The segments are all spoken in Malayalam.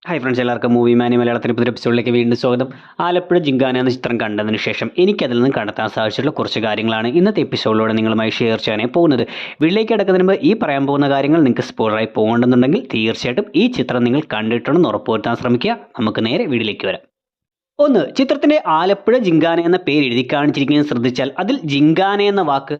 ഹായ് ഫ്രണ്ട്സ്, എല്ലാവർക്കും മൂവി മാനി മലയാളത്തിൻ്റെ പുതിയ എപ്പിസോഡിലേക്ക് വീണ്ടും സ്വാഗതം. ആലപ്പുഴ ജിങ്കാന എന്ന ചിത്രം കണ്ടതിന് ശേഷം എനിക്കതിൽ നിന്ന് കണ്ടെത്താൻ സാധിച്ചിട്ടുള്ള കുറച്ച് കാര്യങ്ങളാണ് ഇന്നത്തെ എപ്പിസോഡിലൂടെ നിങ്ങളുമായി ഷെയർ ചെയ്യാനായി പോകുന്നത്. വീട്ടിലേക്ക് കിടക്കുന്നതിന് മുമ്പ് ഈ പറയാൻ പോകുന്ന കാര്യങ്ങൾ നിങ്ങൾക്ക് സ്പോയിലറായി പോകണമെന്നുണ്ടെങ്കിൽ തീർച്ചയായിട്ടും ഈ ചിത്രം നിങ്ങൾ കണ്ടിട്ടുണ്ടെന്ന് ഉറപ്പുവരുത്താൻ ശ്രമിക്കുക. നമുക്ക് നേരെ വീഡിയോയിലേക്ക് വരാം. ഒന്ന്, ചിത്രത്തിൻ്റെ ആലപ്പുഴ ജിങ്കാന എന്ന പേര് എഴുതി കാണിച്ചിരിക്കുന്നത് ശ്രദ്ധിച്ചാൽ അതിൽ ജിങ്കാന എന്ന വാക്ക്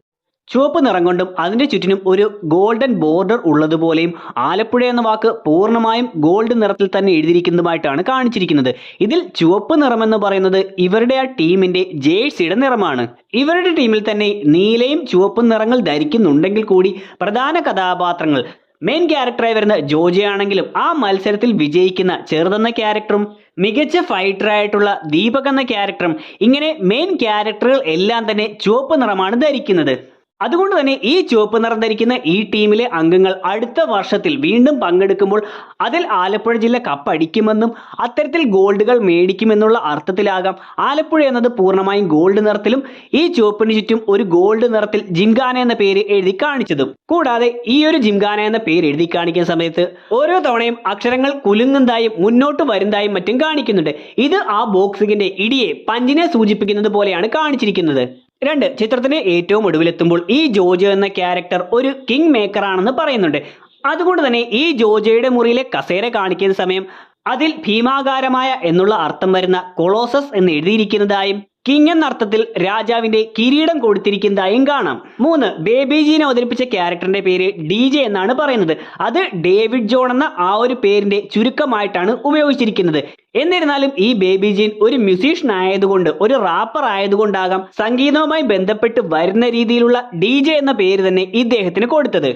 ചുവപ്പ് നിറം കൊണ്ടും അതിന്റെ ചുറ്റിനും ഒരു ഗോൾഡൻ ബോർഡർ ഉള്ളതുപോലെയും ആലപ്പുഴ എന്ന വാക്ക് പൂർണ്ണമായും ഗോൾഡ് നിറത്തിൽ തന്നെ എഴുതിയിരിക്കുന്നതുമായിട്ടാണ് കാണിച്ചിരിക്കുന്നത്. ഇതിൽ ചുവപ്പ് നിറമെന്ന് പറയുന്നത് ഇവരുടെ ആ ടീമിന്റെ ജേഴ്സിയുടെ നിറമാണ്. ഇവരുടെ ടീമിൽ തന്നെ നീലയും ചുവപ്പും നിറങ്ങൾ ധരിക്കുന്നുണ്ടെങ്കിൽ കൂടി പ്രധാന കഥാപാത്രങ്ങൾ മെയിൻ ക്യാരക്ടറായി വരുന്ന ജോജയാണെങ്കിലും ആ മത്സരത്തിൽ വിജയിക്കുന്ന ചെറുതെന്ന ക്യാരക്ടറും മികച്ച ഫൈറ്ററായിട്ടുള്ള ദീപക് എന്ന ക്യാരക്ടറും ഇങ്ങനെ മെയിൻ ക്യാരക്ടറുകൾ എല്ലാം തന്നെ ചുവപ്പ് നിറമാണ് ധരിക്കുന്നത്. അതുകൊണ്ട് തന്നെ ഈ ചുവപ്പ് നിറം ധരിക്കുന്ന ഈ ടീമിലെ അംഗങ്ങൾ അടുത്ത വർഷത്തിൽ വീണ്ടും പങ്കെടുക്കുമ്പോൾ അതിൽ ആലപ്പുഴ ജില്ല കപ്പടിക്കുമെന്നും അത്തരത്തിൽ ഗോൾഡുകൾ മേടിക്കുമെന്നുള്ള അർത്ഥത്തിലാകാം ആലപ്പുഴ എന്നത് പൂർണ്ണമായും ഗോൾഡ് നിറത്തിലും ഈ ചുവപ്പിന് ചുറ്റും ഒരു ഗോൾഡ് നിറത്തിൽ ജിംഖാന എന്ന പേര് എഴുതി കാണിച്ചതും. കൂടാതെ ഈ ഒരു ജിംഖാന എന്ന പേര് എഴുതി കാണിക്കുന്ന സമയത്ത് ഓരോ തവണയും അക്ഷരങ്ങൾ കുലുങ്ങുന്നതായും മുന്നോട്ട് വരുന്നതായും മറ്റും കാണിക്കുന്നുണ്ട്. ഇത് ആ ബോക്സിങ്ങിന്റെ ഇടിയെ പഞ്ചിനെ സൂചിപ്പിക്കുന്നത് പോലെയാണ് കാണിച്ചിരിക്കുന്നത്. രണ്ട്, ചിത്രത്തിന് ഏറ്റവും ഒടുവിലെത്തുമ്പോൾ ഈ ജോജോ എന്ന ക്യാരക്ടർ ഒരു കിങ് മേക്കർ ആണെന്ന് പറയുന്നുണ്ട്. അതുകൊണ്ട് തന്നെ ഈ ജോജോയുടെ മുറിയിലെ കസേര കാണിക്കുന്ന സമയം അതിൽ ഭീമാകാരമായ എന്നുള്ള അർത്ഥം വരുന്ന കൊളോസസ് എന്ന് എഴുതിയിരിക്കുന്നതായും കിങ് എന്ന അർത്ഥത്തിൽ രാജാവിന്റെ കിരീടം കൊടുത്തിരിക്കുന്നതായും കാണാം. മൂന്ന്, ബേബി ജീനെ അവതരിപ്പിച്ച ക്യാരക്ടറിന്റെ പേര് DJ എന്നാണ് പറയുന്നത്. അത് ഡേവിഡ് ജോൺ എന്ന ആ ഒരു പേരിന്റെ ചുരുക്കമായിട്ടാണ് ഉപയോഗിച്ചിരിക്കുന്നത്. എന്നിരുന്നാലും ഈ ബേബി ജീൻ ഒരു മ്യൂസീഷ്യൻ ആയതുകൊണ്ട്, ഒരു റാപ്പർ ആയതുകൊണ്ടാകാം സംഗീതവുമായി ബന്ധപ്പെട്ട് വരുന്ന രീതിയിലുള്ള DJ എന്ന പേര് തന്നെ ഇദ്ദേഹത്തിന് കൊടുത്തത്.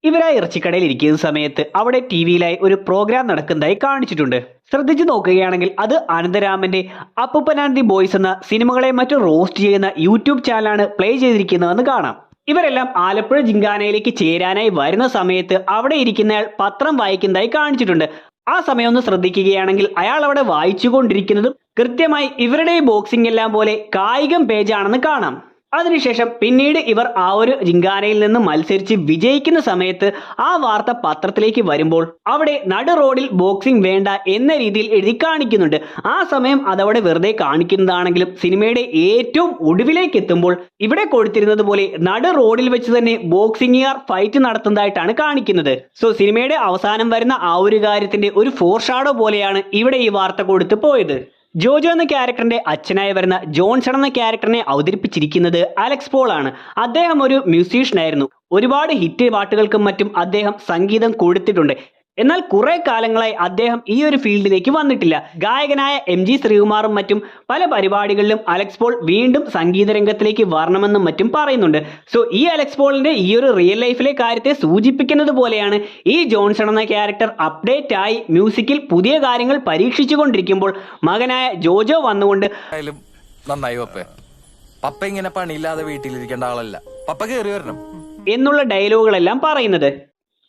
ഇവരായി ഇറച്ചിക്കടയിൽ ഇരിക്കുന്ന സമയത്ത് അവിടെ ടിവിയിലായി ഒരു പ്രോഗ്രാം നടക്കുന്നതായി കാണിച്ചിട്ടുണ്ട്. ശ്രദ്ധിച്ചു നോക്കുകയാണെങ്കിൽ അത് അനന്തരാമന്റെ അപ്പൂപ്പൻ ആൻഡ് ദി ബോയ്സ് എന്ന സിനിമകളെ മറ്റും റോസ്റ്റ് ചെയ്യുന്ന യൂട്യൂബ് ചാനലാണ് പ്ലേ ചെയ്തിരിക്കുന്നതെന്ന് കാണാം. ഇവരെല്ലാം ആലപ്പുഴ ജിങ്കാനയിലേക്ക് ചേരാനായി വരുന്ന സമയത്ത് അവിടെ ഇരിക്കുന്നയാൾ പത്രം വായിക്കുന്നതായി കാണിച്ചിട്ടുണ്ട്. ആ സമയം ഒന്ന് ശ്രദ്ധിക്കുകയാണെങ്കിൽ അയാൾ അവിടെ വായിച്ചുകൊണ്ടിരിക്കുന്നതും കൃത്യമായി ഇവരുടെ ബോക്സിംഗ് എല്ലാം പോലെ കായികം പേജാണെന്ന് കാണാം. അതിനുശേഷം പിന്നീട് ഇവർ ആ ഒരു ജിങ്കാനയിൽ നിന്ന് മത്സരിച്ച് വിജയിക്കുന്ന സമയത്ത് ആ വാർത്ത പത്രത്തിലേക്ക് വരുമ്പോൾ അവിടെ നടു റോഡിൽ ബോക്സിംഗ് വേണ്ട എന്ന രീതിയിൽ എഴുതി കാണിക്കുന്നുണ്ട്. ആ സമയം അതവിടെ വെറുതെ കാണിക്കുന്നതാണെങ്കിലും സിനിമയുടെ ഏറ്റവും ഒടുവിലേക്ക് എത്തുമ്പോൾ ഇവിടെ കൊടുത്തിരുന്നത് പോലെ നടു റോഡിൽ വെച്ച് തന്നെ ബോക്സിംഗുകാർ ഫൈറ്റ് നടത്തുന്നതായിട്ടാണ് കാണിക്കുന്നത്. സോ സിനിമയുടെ അവസാനം വരുന്ന ആ ഒരു കാര്യത്തിന്റെ ഒരു ഫോർഷാഡോ പോലെയാണ് ഇവിടെ ഈ വാർത്ത കൊടുത്തു പോയത്. ജോജോ എന്ന ക്യാരക്ടറിന്റെ അച്ഛനായി വരുന്ന ജോൺസൺ എന്ന ക്യാരക്ടറിനെ അവതരിപ്പിച്ചിരിക്കുന്നത് അലക്സ് പോൾ ആണ്. അദ്ദേഹം ഒരു മ്യൂസീഷ്യൻ ആയിരുന്നു. ഒരുപാട് ഹിറ്റ് പാട്ടുകൾക്കും മറ്റും അദ്ദേഹം സംഗീതം കൊടുത്തിട്ടുണ്ട്. എന്നാൽ കുറെ കാലങ്ങളായി അദ്ദേഹം ഈ ഒരു ഫീൽഡിലേക്ക് വന്നിട്ടില്ല. ഗായകനായ MG ശ്രീകുമാറും മറ്റും പല പരിപാടികളിലും അലക്സ് പോൾ വീണ്ടും സംഗീത രംഗത്തിലേക്ക് വരണമെന്നും മറ്റും പറയുന്നുണ്ട്. സോ ഈ അലക്സ് പോളിന്റെ ഈ ഒരു റിയൽ ലൈഫിലെ കാര്യത്തെ സൂചിപ്പിക്കുന്നത് പോലെയാണ് ഈ ജോൺസൺ എന്ന ക്യാരക്ടർ അപ്ഡേറ്റ് ആയി മ്യൂസിക്കിൽ പുതിയ കാര്യങ്ങൾ പരീക്ഷിച്ചു കൊണ്ടിരിക്കുമ്പോൾ മകനായ ജോജോ വന്നുകൊണ്ട് നന്നായി പപ്പ ഇങ്ങനെ പണിയില്ലാതെ വീട്ടിലിരിക്കേണ്ട ആളല്ല, പപ്പ കയറി വരണം എന്നുള്ള ഡയലോഗുകളെല്ലാം പറയുന്നത്.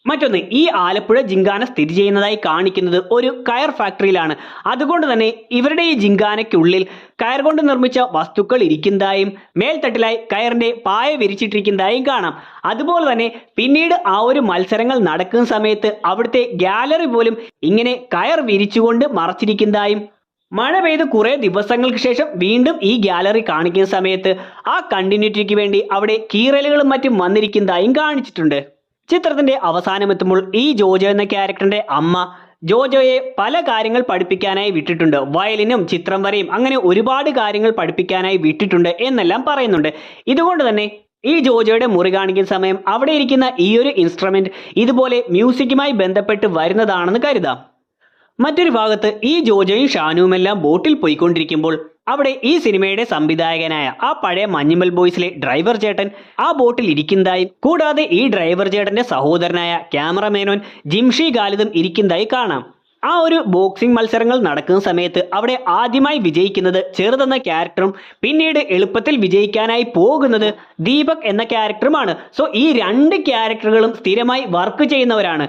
മറ്റൊന്ന്, ഈ ആലപ്പുഴ ജിങ്കാന സ്ഥിതി ചെയ്യുന്നതായി കാണിക്കുന്നത് ഒരു കയർ ഫാക്ടറിയിലാണ്. അതുകൊണ്ട് തന്നെ ഇവരുടെ ഈ ജിങ്കാനയ്ക്കുള്ളിൽ കയർ കൊണ്ട് നിർമ്മിച്ച വസ്തുക്കൾ ഇരിക്കുന്നതായും മേൽത്തട്ടിലായി കയറിന്റെ പായ വിരിച്ചിട്ടിരിക്കുന്നതായും കാണാം. അതുപോലെ തന്നെ പിന്നീട് ആ ഒരു മത്സരങ്ങൾ നടക്കുന്ന സമയത്ത് അവിടുത്തെ ഗാലറി പോലും ഇങ്ങനെ കയർ വിരിച്ചുകൊണ്ട് മറച്ചിരിക്കുന്നതായും മഴ പെയ്ത് കുറെ ദിവസങ്ങൾക്ക് ശേഷം വീണ്ടും ഈ ഗാലറി കാണിക്കുന്ന സമയത്ത് ആ കണ്ടിന്യൂറ്റിക്ക് വേണ്ടി അവിടെ കീറലുകളും മറ്റും വന്നിരിക്കുന്നതായും കാണിച്ചിട്ടുണ്ട്. ചിത്രത്തിന്റെ അവസാനം എത്തുമ്പോൾ ഈ ജോജോ എന്ന ക്യാരക്ടറിന്റെ അമ്മ ജോജോയെ പല കാര്യങ്ങൾ പഠിപ്പിക്കാനായി വിട്ടിട്ടുണ്ട്. വയലിനും ചിത്രം വരെയും അങ്ങനെ ഒരുപാട് കാര്യങ്ങൾ പഠിപ്പിക്കാനായി വിട്ടിട്ടുണ്ട് എന്നെല്ലാം പറയുന്നുണ്ട്. ഇതുകൊണ്ട് തന്നെ ഈ ജോജോയുടെ മുറി കാണിക്കുന്ന സമയം അവിടെ ഇരിക്കുന്ന ഈ ഒരു ഇൻസ്ട്രുമെന്റ് ഇതുപോലെ മ്യൂസിക്കുമായി ബന്ധപ്പെട്ട് വരുന്നതാണെന്ന് കരുതാം. മറ്റൊരു ഭാഗത്ത് ഈ ജോജോയും ഷാനുവുമെല്ലാം ബോട്ടിൽ പോയിക്കൊണ്ടിരിക്കുമ്പോൾ അവിടെ ഈ സിനിമയുടെ സംവിധായകനായ ആ പഴയ മഞ്ഞുമൽ ബോയ്സിലെ ഡ്രൈവർ ചേട്ടൻ ആ ബോട്ടിൽ ഇരിക്കുന്നതായും കൂടാതെ ഈ ഡ്രൈവർ ചേട്ടന്റെ സഹോദരനായ ക്യാമറമാനോൻ ജിംഷി ഖാലിദും ഇരിക്കുന്നതായി കാണാം. ആ ഒരു ബോക്സിംഗ് മത്സരങ്ങൾ നടക്കുന്ന സമയത്ത് അവിടെ ആദ്യമായി വിജയിക്കുന്നത് ചെറുതെന്ന ക്യാരക്ടറും പിന്നീട് എളുപ്പത്തിൽ വിജയിക്കാനായി പോകുന്നത് ദീപക് എന്ന ക്യാരക്ടറുമാണ്. സോ ഈ രണ്ട് ക്യാരക്ടറുകളും സ്ഥിരമായി വർക്ക് ചെയ്യുന്നവരാണ്.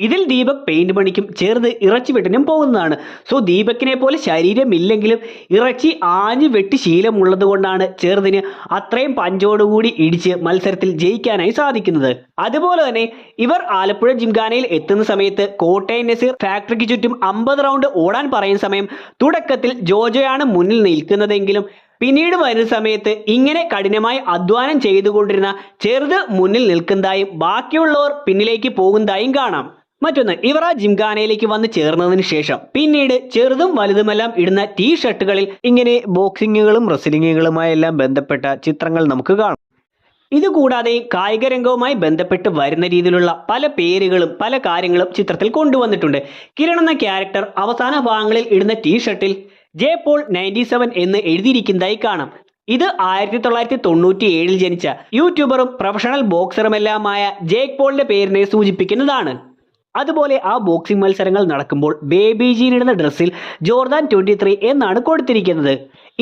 ഇതിൽ ദീപക് പെയിന്റ് പണിക്കും ചേർന്ന് ഇറച്ചി വെട്ടിനും പോകുന്നതാണ്. സോ ദീപകിനെ പോലെ ശരീരമില്ലെങ്കിലും ഇറച്ചി ആഞ്ഞു വെട്ടി ശീലമുള്ളത് കൊണ്ടാണ് ചെറുതിന് അത്രയും പഞ്ചോടുകൂടി ഇടിച്ച് മത്സരത്തിൽ ജയിക്കാനായി സാധിക്കുന്നത്. അതുപോലെ തന്നെ ഇവർ ആലപ്പുഴ ജിംഖാനയിൽ എത്തുന്ന സമയത്ത് കോട്ടയം നസീർ ഫാക്ടറിക്ക് ചുറ്റും 50 റൗണ്ട് ഓടാൻ പറയുന്ന സമയം തുടക്കത്തിൽ ജോജോയാണ് മുന്നിൽ നിൽക്കുന്നതെങ്കിലും പിന്നീട് വരുന്ന സമയത്ത് ഇങ്ങനെ കഠിനമായി അധ്വാനം ചെയ്തുകൊണ്ടിരുന്ന ചെറുത് മുന്നിൽ നിൽക്കുന്നതായും ബാക്കിയുള്ളവർ പിന്നിലേക്ക് പോകുന്നതായും കാണാം. മറ്റൊന്ന്, ഇവർ ആ ജിംഖാനയിലേക്ക് വന്ന് ചേർന്നതിന് ശേഷം പിന്നീട് ചെറുതും വലുതുമെല്ലാം ഇടുന്ന ഷർട്ടുകളിൽ ഇങ്ങനെ ബോക്സിങ്ങുകളും റെസ്ലിങ്ങുകളുമായെല്ലാം ബന്ധപ്പെട്ട ചിത്രങ്ങൾ നമുക്ക് കാണാം. ഇതുകൂടാതെ കായിക രംഗവുമായി ബന്ധപ്പെട്ട് വരുന്ന രീതിയിലുള്ള പല പേരുകളും പല കാര്യങ്ങളും ചിത്രത്തിൽ കൊണ്ടുവന്നിട്ടുണ്ട്. കിരൺ എന്ന ക്യാരക്ടർ അവസാന ഭാഗങ്ങളിൽ ഇടുന്ന ഷർട്ടിൽ ജെ പോൾ 97 എന്ന് എഴുതിയിരിക്കുന്നതായി കാണാം. ഇത് 1997 ജനിച്ച യൂട്യൂബറും പ്രൊഫഷണൽ ബോക്സറുമെല്ലാമായ ജേക്ക് പോളിന്റെ പേരിനെ സൂചിപ്പിക്കുന്നതാണ്. അതുപോലെ ആ ബോക്സിംഗ് മത്സരങ്ങൾ നടക്കുമ്പോൾ ബേബി ജീനിടുന്ന ഡ്രസ്സിൽ ജോർദാൻ 23 എന്നാണ് കൊടുത്തിരിക്കുന്നത്.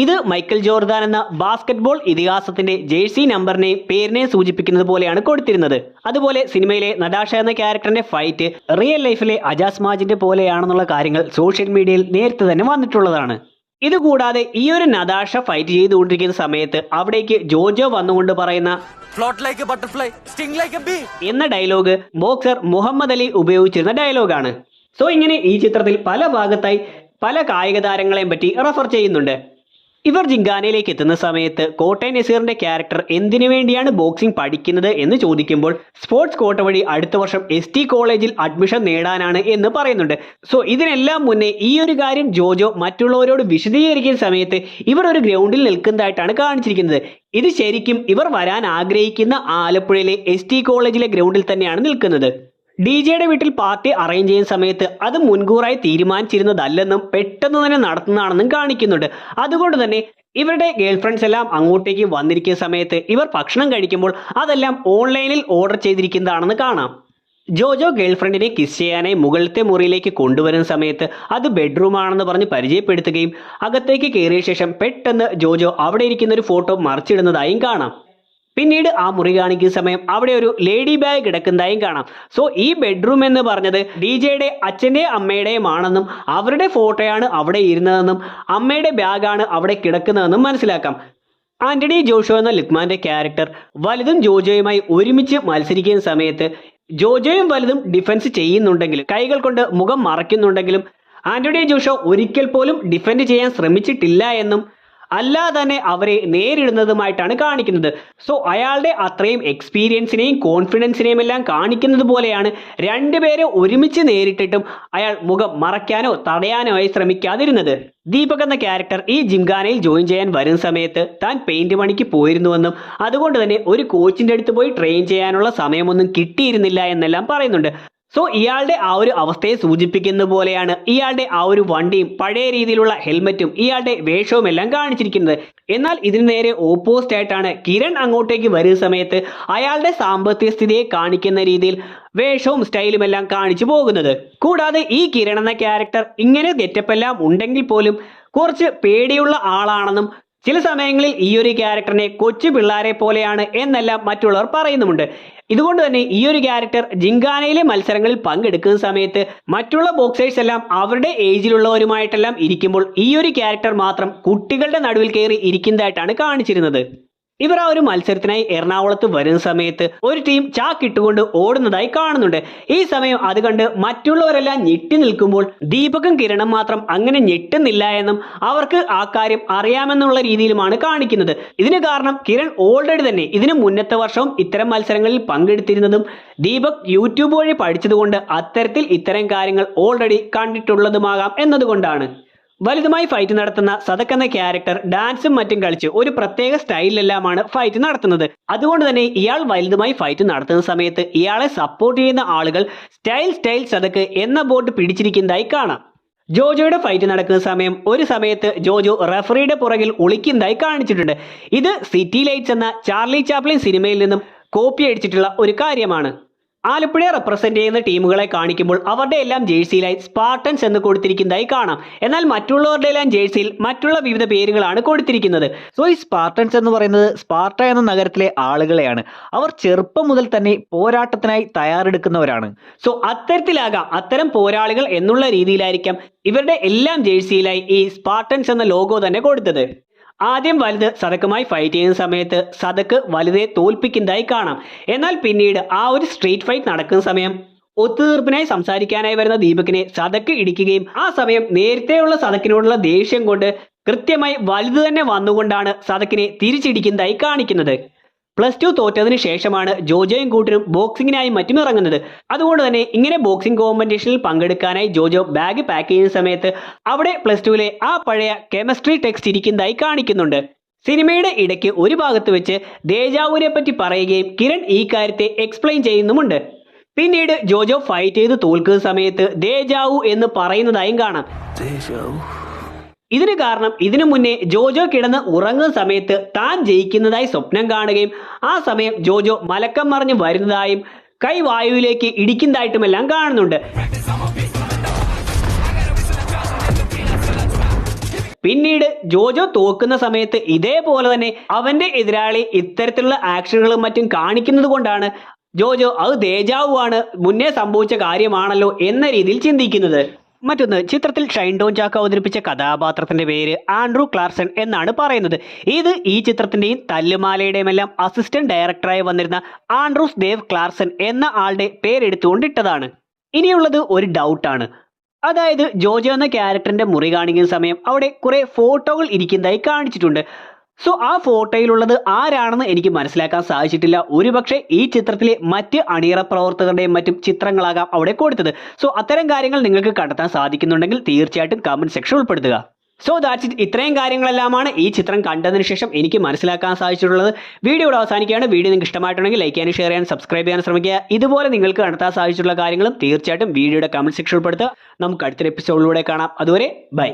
ഇത് മൈക്കൽ ജോർദാൻ എന്ന ബാസ്കറ്റ്ബോൾ ഇതിഹാസത്തിന്റെ ജേഴ്സി നമ്പറിനെയും പേരിനെയും സൂചിപ്പിക്കുന്നത് പോലെയാണ് കൊടുത്തിരുന്നത്. അതുപോലെ സിനിമയിലെ നടാഷ എന്ന ക്യാരക്ടറിന്റെ ഫൈറ്റ് റിയൽ ലൈഫിലെ അജാസ് മാജിന്റെ പോലെയാണെന്നുള്ള കാര്യങ്ങൾ സോഷ്യൽ മീഡിയയിൽ നേരത്തെ തന്നെ വന്നിട്ടുള്ളതാണ്. ഇതുകൂടാതെ ഈ ഒരു നടാഷ ഫൈറ്റ് ചെയ്തുകൊണ്ടിരിക്കുന്ന സമയത്ത് അവിടേക്ക് ജോജോ വന്നുകൊണ്ട് പറയുന്ന float like a butterfly sting like a bee എന്ന ഡയലോഗ് ബോക്സർ മുഹമ്മദ് അലി ഉപയോഗിച്ചിരുന്ന ഡയലോഗാണ്. സോ ഇങ്ങനെ ഈ ചിത്രത്തിൽ പല ഭാഗത്തായി പല കായിക താരങ്ങളെയും പറ്റി റെഫർ ചെയ്യുന്നുണ്ട്. ഇവർ ജിംഖാനയിലേക്ക് എത്തുന്ന സമയത്ത് കോട്ടയം നസീറിന്റെ ക്യാരക്ടർ എന്തിനു വേണ്ടിയാണ് ബോക്സിംഗ് പഠിക്കുന്നത് എന്ന് ചോദിക്കുമ്പോൾ സ്പോർട്സ് കോട്ട വഴി അടുത്ത വർഷം ST കോളേജിൽ അഡ്മിഷൻ നേടാനാണ് എന്ന് പറയുന്നുണ്ട്. സോ ഇതിനെല്ലാം മുന്നേ ഈ ഒരു കാര്യം ജോജോ മറ്റുള്ളവരോട് വിശദീകരിക്കുന്ന സമയത്ത് ഇവർ ഒരു ഗ്രൗണ്ടിൽ നിൽക്കുന്നതായിട്ടാണ് കാണിച്ചിരിക്കുന്നത്. ഇത് ശരിക്കും ഇവർ വരാൻ ആഗ്രഹിക്കുന്ന ആലപ്പുഴയിലെ ST കോളേജിലെ ഗ്രൗണ്ടിൽ തന്നെയാണ് നിൽക്കുന്നത്. ഡിജെയുടെ വീട്ടിൽ പാർട്ടി അറേഞ്ച് ചെയ്യുന്ന സമയത്ത് അത് മുൻകൂറായി തീരുമാനിച്ചിരുന്നതല്ലെന്നും പെട്ടെന്ന് തന്നെ നടത്തുന്നതാണെന്നും കാണിക്കുന്നുണ്ട്. അതുകൊണ്ട് തന്നെ ഇവരുടെ ഗേൾഫ്രണ്ട്സ് എല്ലാം അങ്ങോട്ടേക്ക് വന്നിരിക്കുന്ന സമയത്ത് ഇവർ ഭക്ഷണം കഴിക്കുമ്പോൾ അതെല്ലാം ഓൺലൈനിൽ ഓർഡർ ചെയ്തിരിക്കുന്നതാണെന്ന് കാണാം. ജോജോ ഗേൾഫ്രണ്ടിനെ കിസ് ചെയ്യാനായി മുകളിലത്തെ മുറിയിലേക്ക് കൊണ്ടുവരുന്ന സമയത്ത് അത് ബെഡ്റൂം ആണെന്ന് പറഞ്ഞ് പരിചയപ്പെടുത്തുകയും അകത്തേക്ക് കയറിയ ശേഷം പെട്ടെന്ന് ജോജോ അവിടെ ഇരിക്കുന്ന ഒരു ഫോട്ടോ മറിച്ചിടുന്നതായും കാണാം. പിന്നീട് ആ മുറി കാണിക്കുന്ന സമയം അവിടെ ഒരു ലേഡി ബാഗ് കിടക്കുന്നതായും കാണാം. സോ ഈ ബെഡ്റൂം എന്ന് പറഞ്ഞത് ഡിജെയുടെ അച്ഛൻ്റെയും അമ്മയുടെയും ആണെന്നും അവരുടെ ഫോട്ടോയാണ് അവിടെ ഇരുന്നതെന്നും അമ്മയുടെ ബാഗാണ് അവിടെ കിടക്കുന്നതെന്നും മനസ്സിലാക്കാം. ആന്റണി ജോഷോ എന്ന ലുക്മാന്റെ ക്യാരക്ടർ വലുതും ജോജോയുമായി ഒരുമിച്ച് മത്സരിക്കുന്ന സമയത്ത് ജോജോയും വലുതും ഡിഫൻസ് ചെയ്യുന്നുണ്ടെങ്കിലും കൈകൾ കൊണ്ട് മുഖം മറയ്ക്കുന്നുണ്ടെങ്കിലും ആന്റണി ജോഷോ ഒരിക്കൽ പോലും ഡിഫെൻഡ് ചെയ്യാൻ ശ്രമിച്ചിട്ടില്ല എന്നും അല്ലാതെ തന്നെ അവരെ നേരിടുന്നതുമായിട്ടാണ് കാണിക്കുന്നത്. സോ അയാളുടെ അത്രയും എക്സ്പീരിയൻസിനെയും കോൺഫിഡൻസിനെയും എല്ലാം കാണിക്കുന്നത് പോലെയാണ് രണ്ടുപേരെ ഒരുമിച്ച് നേരിട്ടിട്ടും അയാൾ മുഖം മറയ്ക്കാനോ തടയാനോ ആയി ശ്രമിക്കാതിരുന്നത്. ദീപക് എന്ന ക്യാരക്ടർ ഈ ജിംഖാനയിൽ ജോയിൻ ചെയ്യാൻ വരുന്ന സമയത്ത് താൻ പെയിന്റ് പണിക്ക് പോയിരുന്നുവെന്നും അതുകൊണ്ട് തന്നെ ഒരു കോച്ചിന്റെ അടുത്ത് പോയി ട്രെയിൻ ചെയ്യാനുള്ള സമയമൊന്നും കിട്ടിയിരുന്നില്ല എന്നെല്ലാം പറയുന്നുണ്ട്. സോ ഇയാളുടെ ആ ഒരു അവസ്ഥയെ സൂചിപ്പിക്കുന്ന പോലെയാണ് ഇയാളുടെ ആ ഒരു വണ്ടിയും പഴയ രീതിയിലുള്ള ഹെൽമറ്റും ഇയാളുടെ വേഷവും എല്ലാം കാണിച്ചിരിക്കുന്നത്. എന്നാൽ ഇതിന് നേരെ ഓപ്പോസിറ്റ് ആയിട്ടാണ് കിരൺ അങ്ങോട്ടേക്ക് വരുന്ന സമയത്ത് അയാളുടെ സാമ്പത്തിക സ്ഥിതിയെ കാണിക്കുന്ന രീതിയിൽ വേഷവും സ്റ്റൈലും എല്ലാം കാണിച്ചു പോകുന്നത്. കൂടാതെ ഈ കിരൺ എന്ന ക്യാരക്ടർ ഇങ്ങനെ ഗെറ്റപ്പ് എല്ലാം ഉണ്ടെങ്കിൽ പോലും കുറച്ച് പേടിയുള്ള ആളാണെന്നും ചില സമയങ്ങളിൽ ഈ ഒരു ക്യാരക്ടറിനെ കൊച്ചു പിള്ളേരെ പോലെയാണ് എന്നെല്ലാം മറ്റുള്ളവർ പറയുന്നുമുണ്ട്. ഇതുകൊണ്ട് തന്നെ ഈ ഒരു ക്യാരക്ടർ ജിംഖാനയിലെ മത്സരങ്ങളിൽ പങ്കെടുക്കുന്ന സമയത്ത് മറ്റുള്ള ബോക്സേഴ്സ് എല്ലാം അവരുടെ ഏജിലുള്ളവരുമായിട്ടെല്ലാം ഇരിക്കുമ്പോൾ ഈ ഒരു ക്യാരക്ടർ മാത്രം കുട്ടികളുടെ നടുവിൽ കയറി ഇരിക്കുന്നതായിട്ടാണ് കാണിച്ചിരുന്നത്. ഇവർ ആ ഒരു മത്സരത്തിനായി എറണാകുളത്ത് വരുന്ന സമയത്ത് ഒരു ടീം ചാക്കിട്ടുകൊണ്ട് ഓടുന്നതായി കാണുന്നുണ്ട്. ഈ സമയം അത് കണ്ട് മറ്റുള്ളവരെല്ലാം ഞെട്ടി നിൽക്കുമ്പോൾ ദീപകും കിരണും മാത്രം അങ്ങനെ ഞെട്ടുന്നില്ല എന്നും അവർക്ക് ആ കാര്യം അറിയാമെന്നുള്ള രീതിയിലുമാണ് കാണിക്കുന്നത്. ഇതിന് കാരണം കിരൺ ഓൾറെഡി തന്നെ ഇതിനു മുന്നത്തെ വർഷവും ഇത്തരം മത്സരങ്ങളിൽ പങ്കെടുത്തിരുന്നതും ദീപക് യൂട്യൂബ് വഴി പഠിച്ചതുകൊണ്ട് അത്തരത്തിൽ ഇത്തരം കാര്യങ്ങൾ ഓൾറെഡി കണ്ടിട്ടുള്ളതുമാകാം എന്നതുകൊണ്ടാണ്. വലുതുമായി ഫൈറ്റ് നടത്തുന്ന സദക് എന്ന ക്യാരക്ടർ ഡാൻസും മറ്റും കളിച്ച് ഒരു പ്രത്യേക സ്റ്റൈലിലെല്ലാമാണ് ഫൈറ്റ് നടത്തുന്നത്. അതുകൊണ്ട് തന്നെ ഇയാൾ വലുതുമായി ഫൈറ്റ് നടത്തുന്ന സമയത്ത് ഇയാളെ സപ്പോർട്ട് ചെയ്യുന്ന ആളുകൾ സ്റ്റൈൽ സദക് എന്ന ബോർഡ് പിടിച്ചിരിക്കുന്നതായി കാണാം. ജോജോയുടെ ഫൈറ്റ് നടക്കുന്ന സമയം ഒരു സമയത്ത് ജോജോ റെഫറിയുടെ പുറകിൽ ഒളിക്കുന്നതായി കാണിച്ചിട്ടുണ്ട്. ഇത് സിറ്റി ലൈറ്റ്സ് എന്ന ചാർലി ചാപ്ലിൻ സിനിമയിൽ നിന്നും കോപ്പി അടിച്ചിട്ടുള്ള ഒരു കാര്യമാണ്. ആലപ്പുഴയെ റെപ്രസെന്റ് ചെയ്യുന്ന ടീമുകളെ കാണിക്കുമ്പോൾ അവരുടെ എല്ലാം ജേഴ്സിയിലായി സ്പാർട്ടൻസ് എന്ന് കൊടുത്തിരിക്കുന്നതായി കാണാം. എന്നാൽ മറ്റുള്ളവരുടെ എല്ലാം ജേഴ്സിയിൽ മറ്റുള്ള വിവിധ പേരുകളാണ് കൊടുത്തിരിക്കുന്നത്. സോ ഈ സ്പാർട്ടൻസ് എന്ന് പറയുന്നത് സ്പാർട്ട എന്ന നഗരത്തിലെ ആളുകളെയാണ്. അവർ ചെറുപ്പം മുതൽ തന്നെ പോരാട്ടത്തിനായി തയ്യാറെടുക്കുന്നവരാണ്. സോ അത്തരം പോരാളികൾ എന്നുള്ള രീതിയിലായിരിക്കാം ഇവരുടെ എല്ലാം ജേഴ്സിയിലായി ഈ സ്പാർട്ടൻസ് എന്ന ലോഗോ തന്നെ കൊടുത്തത്. ആദ്യം വലുത് സദക്കുമായി ഫൈറ്റ് ചെയ്യുന്ന സമയത്ത് സദക്ക് വലുതെ തോൽപ്പിക്കുന്നതായി കാണാം. എന്നാൽ പിന്നീട് ആ ഒരു സ്ട്രീറ്റ് ഫൈറ്റ് നടക്കുന്ന സമയം ഒത്തുതീർപ്പിനായി സംസാരിക്കാനായി വരുന്ന ദീപകിനെ സദക്ക് ഇടിക്കുകയും ആ സമയം നേരത്തെയുള്ള സദക്കിനോടുള്ള ദേഷ്യം കൊണ്ട് കൃത്യമായി വലുത് തന്നെ വന്നുകൊണ്ടാണ് സദക്കിനെ തിരിച്ചിടിക്കുന്നതായി കാണിക്കുന്നത്. +2 തോറ്റതിന് ശേഷമാണ് ജോജോയും കൂട്ടരും ബോക്സിങ്ങിനായി മറ്റും ഇറങ്ങുന്നത്. അതുകൊണ്ട് തന്നെ ഇങ്ങനെ ബോക്സിംഗ് കോമ്പറ്റീഷനിൽ പങ്കെടുക്കാനായി ജോജോ ബാഗ് പാക്ക് ചെയ്യുന്ന സമയത്ത് അവിടെ +2ലെ ആ പഴയ കെമിസ്ട്രി ടെക്സ്റ്റ് ഇരിക്കുന്നതായി കാണിക്കുന്നുണ്ട്. സിനിമയുടെ ഇടയ്ക്ക് ഒരു ഭാഗത്ത് വെച്ച് ദേജാവുവിനെ പറ്റി പറയുകയും കിരൺ ഈ കാര്യത്തെ എക്സ്പ്ലെയിൻ ചെയ്യുന്നുമുണ്ട്. പിന്നീട് ജോജോ ഫൈറ്റ് ചെയ്ത് തോൽക്കുന്ന സമയത്ത് ദേജാവു എന്ന് പറയുന്നതായും കാണാം. ഇതിന് കാരണം ഇതിനു മുന്നേ ജോജോ കിടന്ന് ഉറങ്ങുന്ന സമയത്ത് താൻ ജയിക്കുന്നതായി സ്വപ്നം കാണുകയും ആ സമയം ജോജോ മലക്കം മറിഞ്ഞ് വരുന്നതായും കൈ വായുവിലേക്ക് ഇടിക്കുന്നതായിട്ടുമെല്ലാം കാണുന്നുണ്ട്. പിന്നീട് ജോജോ തോക്കുന്ന സമയത്ത് ഇതേപോലെ തന്നെ അവന്റെ എതിരാളി ഇത്തരത്തിലുള്ള ആക്ഷനുകളും മറ്റും കാണിക്കുന്നത് കൊണ്ടാണ് ജോജോ അത് ദേജാവുവാണ്, മുന്നേ സംഭവിച്ച കാര്യമാണല്ലോ എന്ന രീതിയിൽ ചിന്തിക്കുന്നത്. മറ്റൊന്ന്, ചിത്രത്തിൽ ഷൈൻ ടോം ചാക്കോ അവതരിപ്പിച്ച കഥാപാത്രത്തിന്റെ പേര് ആൻഡ്രൂ ക്ലാർസൺ എന്നാണ് പറയുന്നത്. ഇത് ഈ ചിത്രത്തിന്റെയും തല്ലുമാലയുടെയും എല്ലാം അസിസ്റ്റന്റ് ഡയറക്ടറായി വന്നിരുന്ന ആൻഡ്രൂസ് ദേവ് ക്ലാർസൺ എന്ന ആളുടെ പേരെടുത്തുകൊണ്ടിട്ടതാണ്. ഇനിയുള്ളത് ഒരു ഡൗട്ടാണ്. അതായത് ജോജോ എന്ന ക്യാരക്ടറിന്റെ മുറി കാണിക്കുന്ന സമയം അവിടെ കുറെ ഫോട്ടോകൾ ഇരിക്കുന്നതായി കാണിച്ചിട്ടുണ്ട്. സോ ആ ഫോട്ടോയിലുള്ളത് ആരാണെന്ന് എനിക്ക് മനസ്സിലാക്കാൻ സാധിച്ചിട്ടില്ല. ഒരുപക്ഷെ ഈ ചിത്രത്തിലെ മറ്റ് അണിയറ പ്രവർത്തകരുടെയും മറ്റും ചിത്രങ്ങളാകാം അവിടെ കൊടുത്തത്. സോ അത്തരം കാര്യങ്ങൾ നിങ്ങൾക്ക് കണ്ടെത്താൻ സാധിക്കുന്നുണ്ടെങ്കിൽ തീർച്ചയായിട്ടും കമന്റ് സെക്ഷൻ ഉൾപ്പെടുത്തുക. So that's it. ഇത്രയും കാര്യങ്ങളെല്ലാമാണ് ഈ ചിത്രം കണ്ടതിന് ശേഷം എനിക്ക് മനസ്സിലാക്കാൻ സാധിച്ചിട്ടുള്ളത്. വീഡിയോ ഇവിടെ അവസാനിക്കുകയാണ്. വീഡിയോ നിങ്ങൾക്ക് ഇഷ്ടമായിട്ടുണ്ടെങ്കിൽ ലൈക്ക് ചെയ്യാനും ഷെയർ ചെയ്യാനും സബ്സ്ക്രൈബ് ചെയ്യാനും ശ്രമിക്കുക. ഇതുപോലെ നിങ്ങൾക്ക് കണ്ടെത്താൻ സാധിച്ചിട്ടുള്ള കാര്യങ്ങളും തീർച്ചയായിട്ടും വീഡിയോയുടെ കമന്റ് സെക്ഷൻ ഉൾപ്പെടുത്തുക. നമുക്ക് അടുത്തൊരു എപ്പിസോഡിലൂടെ കാണാം. അതുവരെ ബൈ.